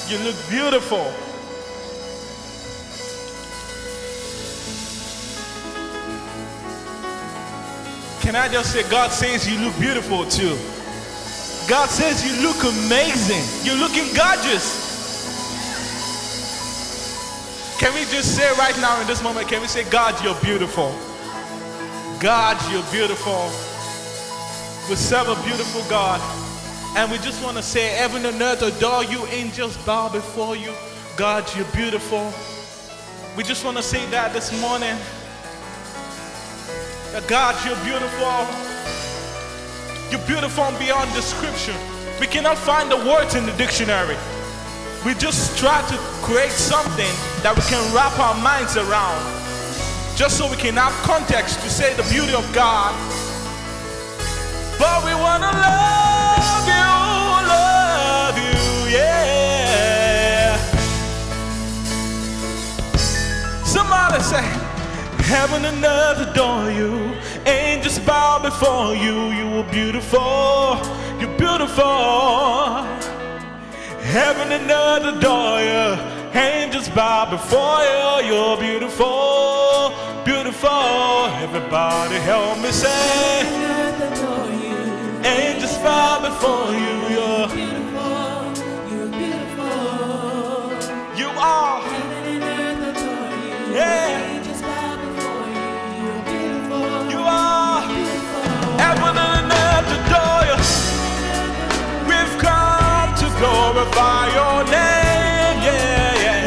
You look beautiful. Can I just say, God says you look beautiful too. God says you look amazing. You're looking gorgeous. Can we just say right now in this moment, can we say, God, you're beautiful. God, you're beautiful. We serve a beautiful God. And we just want to say, heaven and earth adore you. Angels bow before you. God, you're beautiful. We just want to say that this morning. That God, you're beautiful. You're beautiful beyond description. We cannot find the words in the dictionary. We just try to create something that we can wrap our minds around, just so we can have context to say the beauty of God. But we want to love you, yeah. Somebody say, heaven and earth adore you. Angels bow before you. You are beautiful. You're beautiful. Heaven and earth adore you. Angels bow before you. You're beautiful. Beautiful. Everybody help me say, heaven and earth adore you. Angels bow before you. You're beautiful. You're beautiful. You are. Heaven and earth adore you. Yeah. Heaven and earth adore you. We've come to glorify your name, yeah, yeah.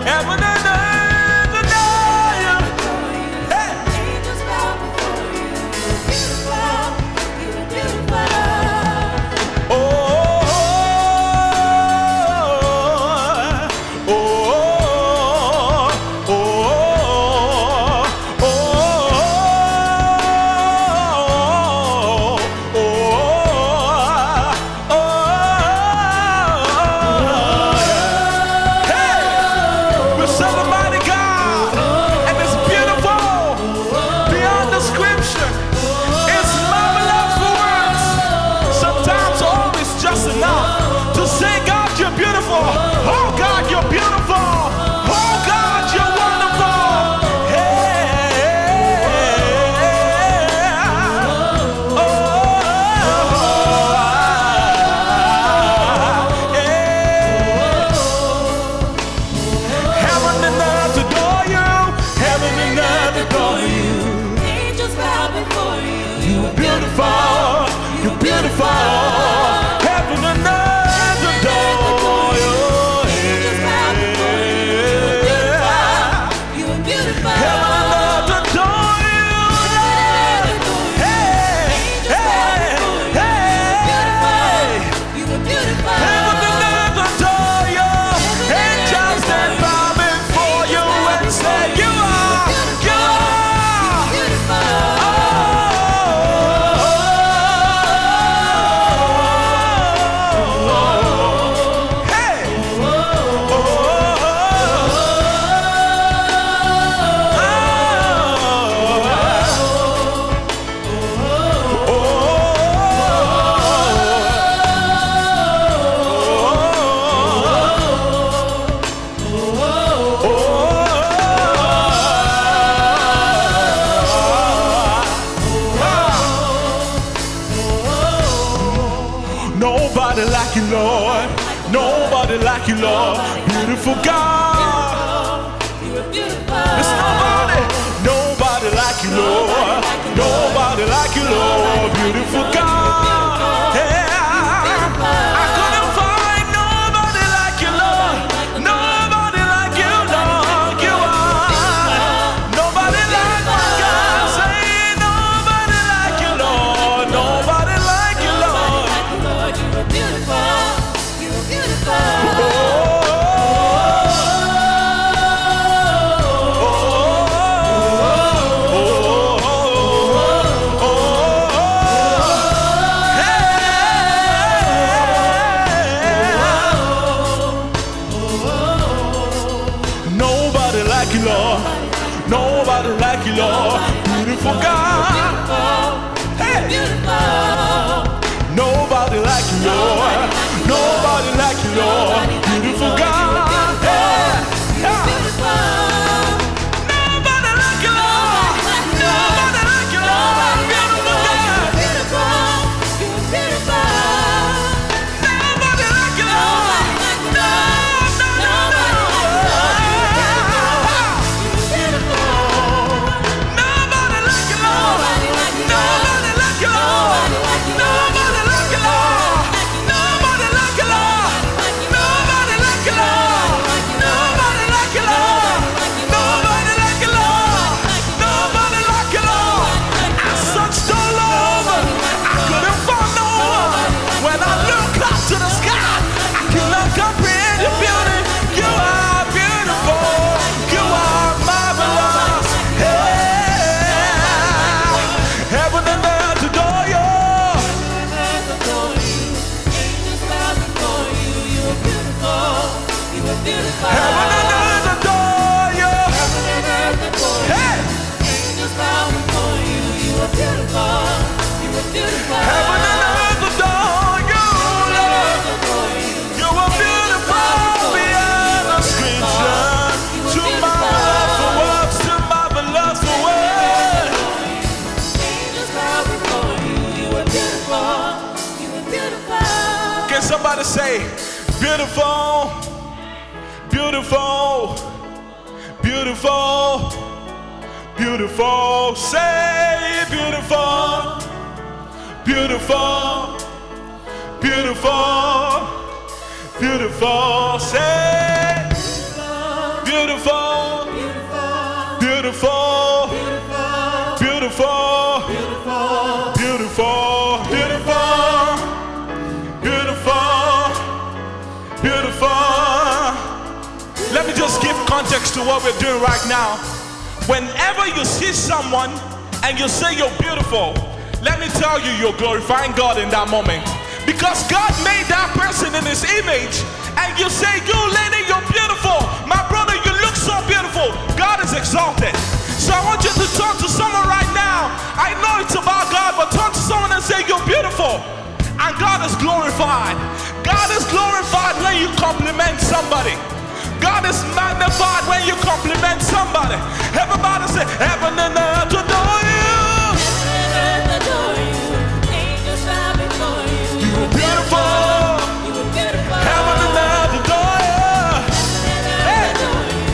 Heaven and earth adore you. Hey. Angels bow before you. You're beautiful. Oh, oh, oh, oh, oh. You're beautiful. Heaven and earth adore you. Angels bow before you. You're beautiful. Heaven and earth adore you. Hey, hey, hey. You are beautiful. Heaven and earth adore you. Angels stand bow before you and say, you are, you are beautiful. Nobody like you, Lord. Nobody like you, Lord. Beautiful God. There's nobody like you, Lord. Nobody like you, Lord. Beautiful God. Yeah. I couldn't find nobody like you, Lord. Nobody like you, Lord. You are. Nobody like my God. Say nobody like you, Lord. Nobody like you, Lord. You're beautiful. You're beautiful. Nobody like you, Lord. Nobody like you, Lord. Beautiful God. Hey. Nobody like you, Lord. Nobody like you, Lord. Heaven and earth adore you. Hey! Angels bow before you. You are beautiful. You are beautiful. Heaven and earth adore you, Lord. You are beautiful beyond description. Too marvelous for words, too marvelous for words. Angels bow before you. You are beautiful. You are beautiful. Can somebody say, beautiful, beautiful, beautiful, beautiful. Say beautiful, beautiful, beautiful, beautiful. Say beautiful, beautiful, beautiful, beautiful, beautiful, beautiful, beautiful. Let me just give context to what we're doing right now. Whenever you see someone and you say you're beautiful, let me tell you, you're glorifying God in that moment. Because God made that person in his image, and you say, you lady, you're beautiful. My brother, you look so beautiful. God is exalted. So I want you to talk to someone right now. I know it's about God, but talk to someone and say, you're beautiful. And God is glorified. God is glorified when you compliment somebody. God is magnified when you compliment somebody. Everybody say, heaven and earth adore you. Heaven and earth adore you. Angels bow before you. You are beautiful. You are beautiful. Heaven and earth adore you. Heaven and earth adore you.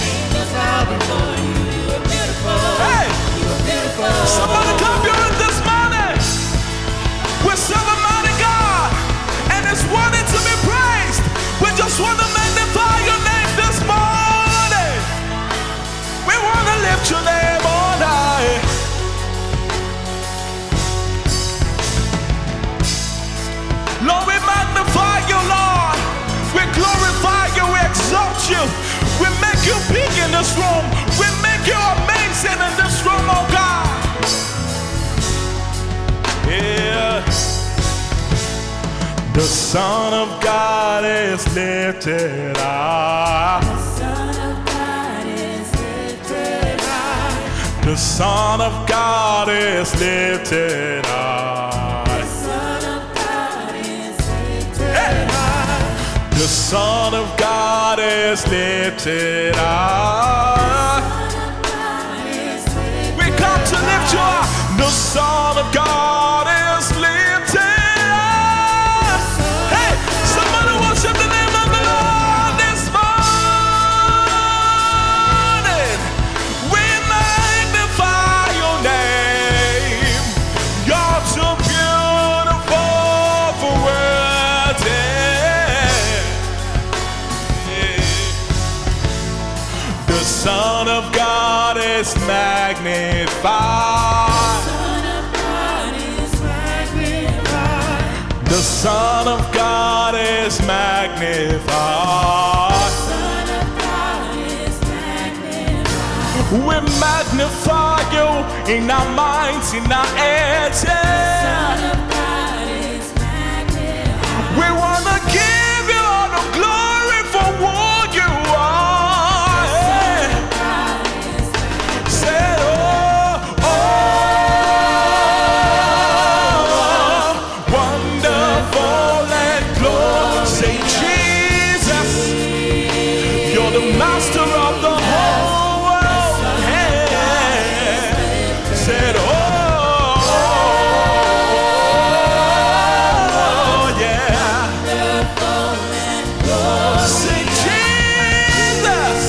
Angels bow before you. You are beautiful. Hey, You are beautiful. somebody clap your hands this morning. We serve a mighty God, and it's worthy to be praised. We just want to magnify your name this morning. We want to lift your name on high. Lord, we magnify you, Lord. We glorify you, we exalt you. We make you big in this room. We make you amazing in this room, oh God. Yeah. The Son of God is lifted up. Son of God is lifted high. The Son of God is lifted up. Son of God is lifted high. The Son of God is lifted up. Son of God is lifted. We come to lift you up. The Son of God is lifted up. Hey, somebody worship the name of the Lord this morning. We magnify your name. You're too beautiful for words. The Son of God is magnified. Son of God is magnified. The Son of God is magnified. Son of God is magnified. We magnify you in our minds, in our heads. Son of God is magnified. We want to give you all the glory for who you are. God is magnified. Say, oh, wonderful and glorious. Say, Jesus, you're the master of the whole world. Hey. Said, oh, yeah. Wonderful and glorious. Say, Jesus,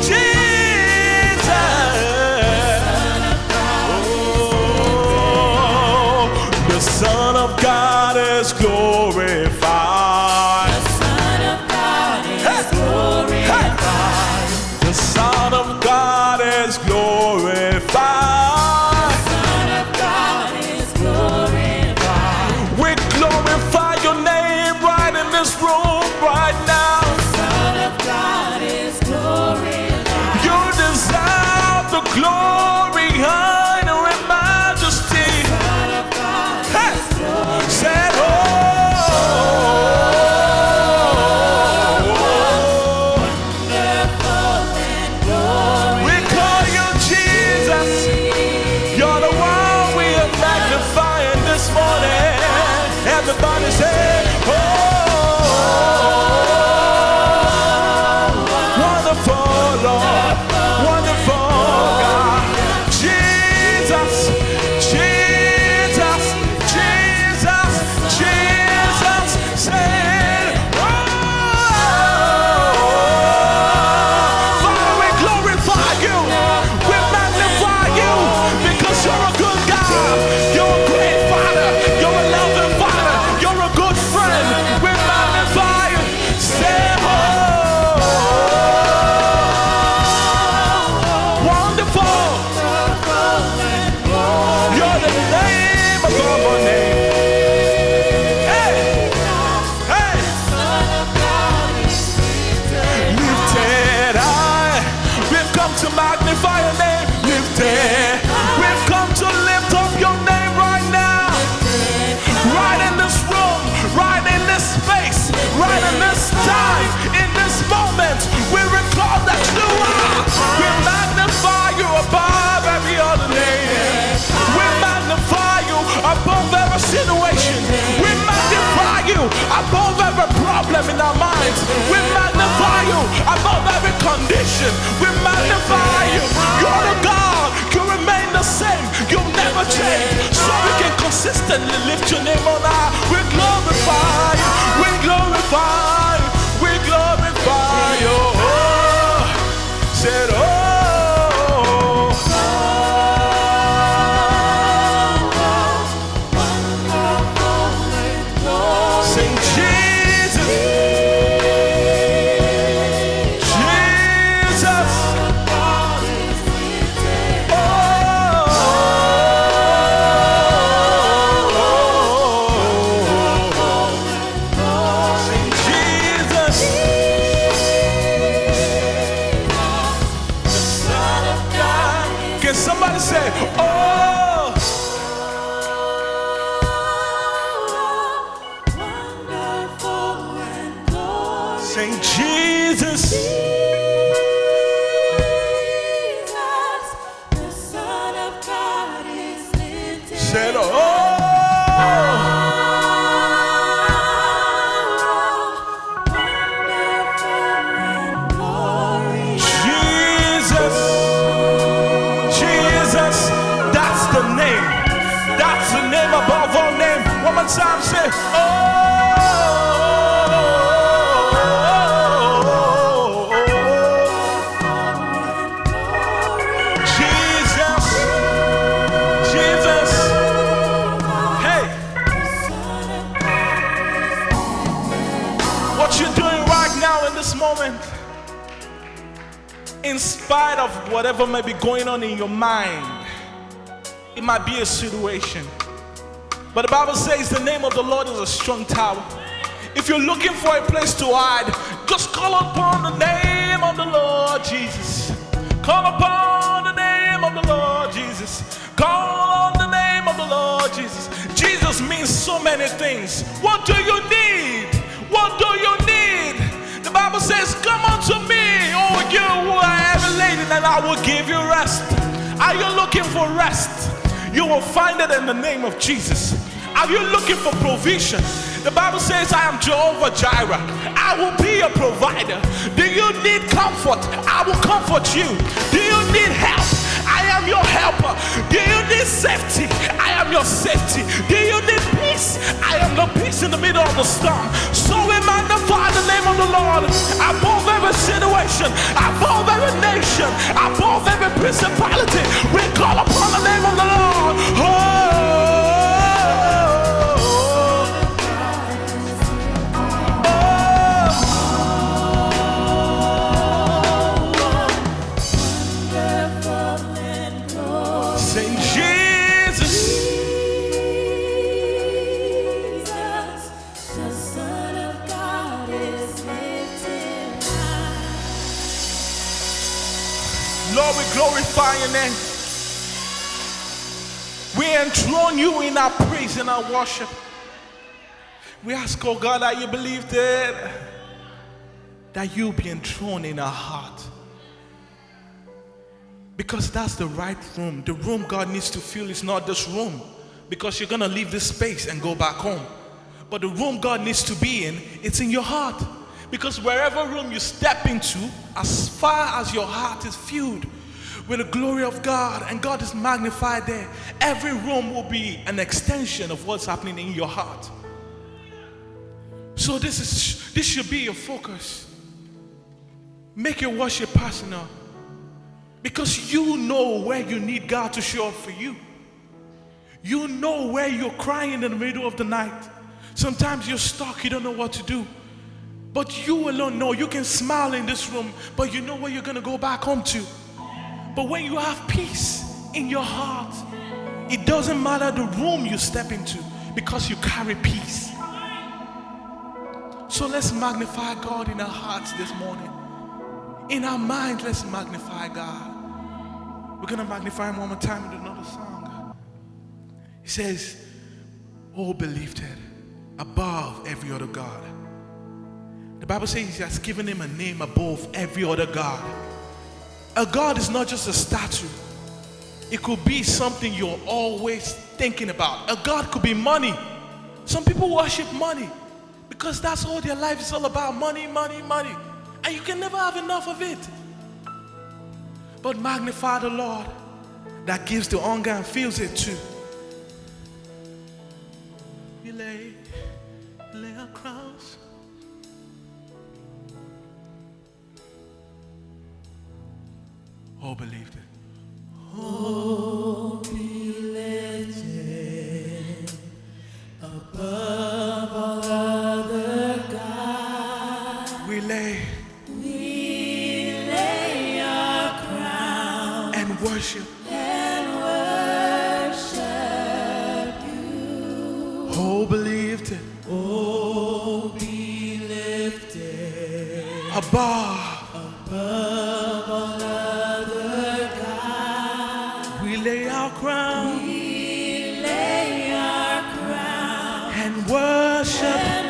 Jesus. Oh, the Son of God is glorified. Son of God is glorified. The Son of God is glorified. Son of God is glorified. We glorify your name right in this room right now. Son of God is glorified. You deserve the glory, honor, and majesty. Son of God Hey! is glorified. Said, oh, our minds. We magnify you above every condition. We magnify you. You're the God. You remain the same. You'll never change. So we can consistently lift your name on high. We glorify you. We glorify you. We glorify you. Said, oh. Somebody say, oh, wonderful and glorious. sing Jesus. Jesus, the Son of God is lifted. Said, oh, wonderful and glorious. Jesus. Jesus, that's the name. That's the name above all names. One more time, say, Jesus, Jesus. Hey, what you're doing right now in this moment, in spite of whatever may be going on in your mind, it might be a situation, but the Bible says the name of the Lord is a strong tower. If you're looking for a place to hide, just call upon the name of the Lord Jesus. Call upon the name of the Lord Jesus. Call on the name of the Lord Jesus. Jesus means so many things. What do you need? What do you need? The Bible says, come unto me, oh you who are heavy laden, and I will give you rest. Are you looking for rest? You will find it in the name of Jesus. Are you looking for provision? The Bible says, I am Jehovah Jireh. I will be a provider. Do you need comfort? I will comfort you. Do you need help? I am your helper. Do you need safety? I am your safety. Do you need peace? I am the peace in the middle of the storm. So we magnify the name of the Lord above every situation, above every nation, above every principality. We call upon the name of the Lord. Sing Jesus. Jesus, the Son of God is lifted high. Lord, we glorify your name. We enthrone you in our praise and our worship. We ask, oh God, that you believe that you'll be enthroned in our heart. Because that's the right room. The room God needs to fill is not this room, because you're going to leave this space and go back home. But the room God needs to be in, it's in your heart. Because wherever room you step into, as far as your heart is filled with the glory of God and God is magnified there, every room will be an extension of what's happening in your heart. So this should be your focus. Make your worship personal. Because you know where you need God to show up for you. You know where you're crying in the middle of the night. Sometimes you're stuck, you don't know what to do. But you alone know. You can smile in this room, but you know where you're going to go back home to. But when you have peace in your heart, it doesn't matter the room you step into, because you carry peace. So let's magnify God in our hearts this morning. In our mind, let's magnify God. We're going to magnify him one more time with another song. He says, oh, be lifted above every other God. The Bible says he has given him a name above every other God. A God is not just a statue. It could be something you're always thinking about. A God could be money. Some people worship money Because that's all their life is all about, money, money, money. And you can never have enough of it. But magnify the Lord that gives the hunger and feels it too. We lay our crowns. All believed it. Oh, be lifted above all other gods. We lay our crown and worship. and worship you. Oh, believed it. Oh, be lifted Above. above all other gods. We lay our crown We lay our crown and worship. and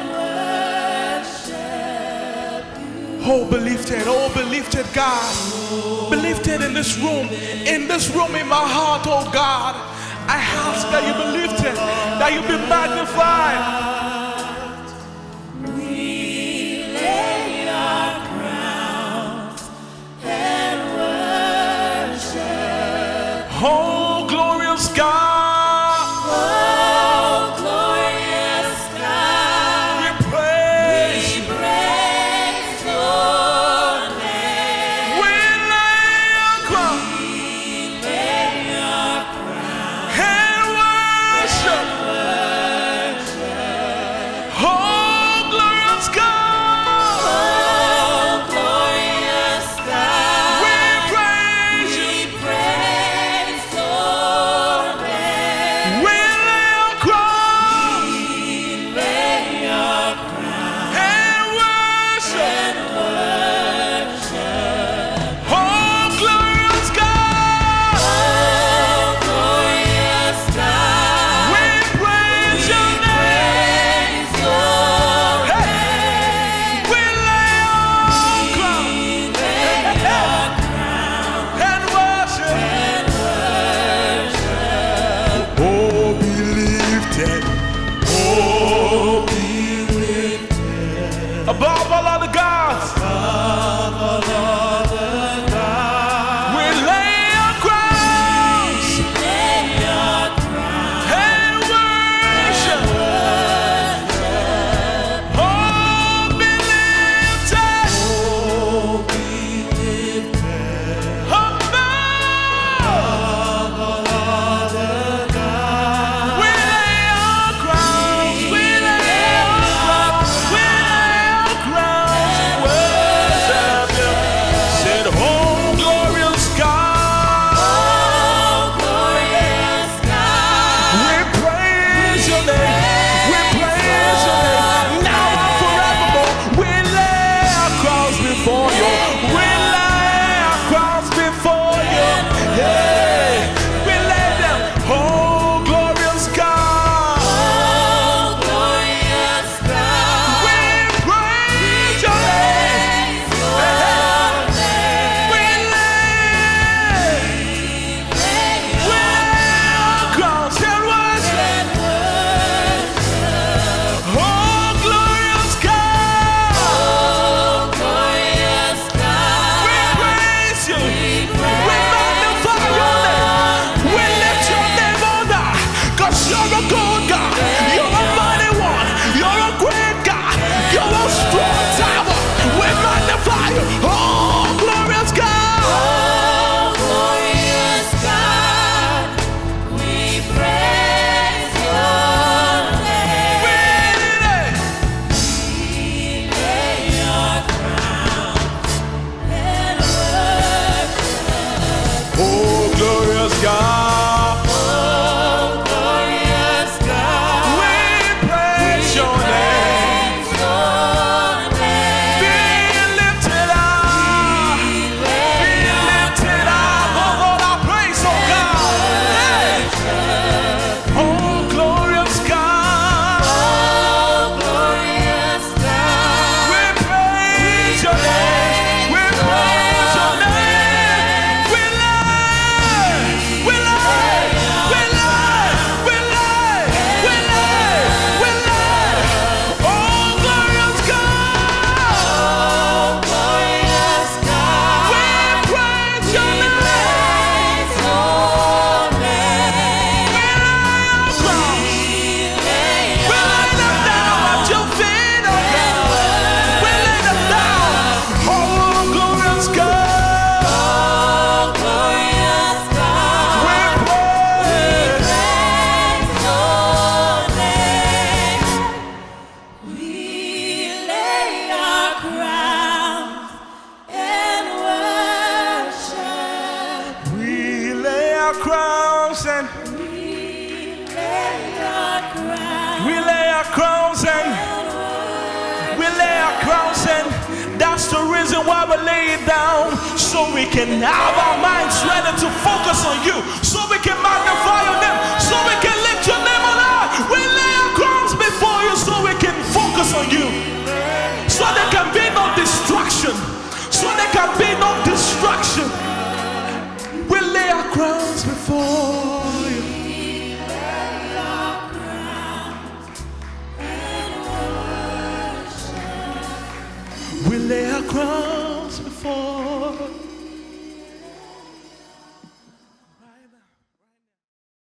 worship you. Oh, believed it. Oh, believed it, God. Believed it in this room. In this room, in my heart, oh God. I ask that you believed it. That you be magnified. We lay our crowns and worship. Oh, glorious God. Oh, glorious God, We praise we you. praise your name. We lay our crown We lay our crown and worship. and worship That's the reason why we lay it down, so we can have our minds ready to focus on you, so we can magnify your name,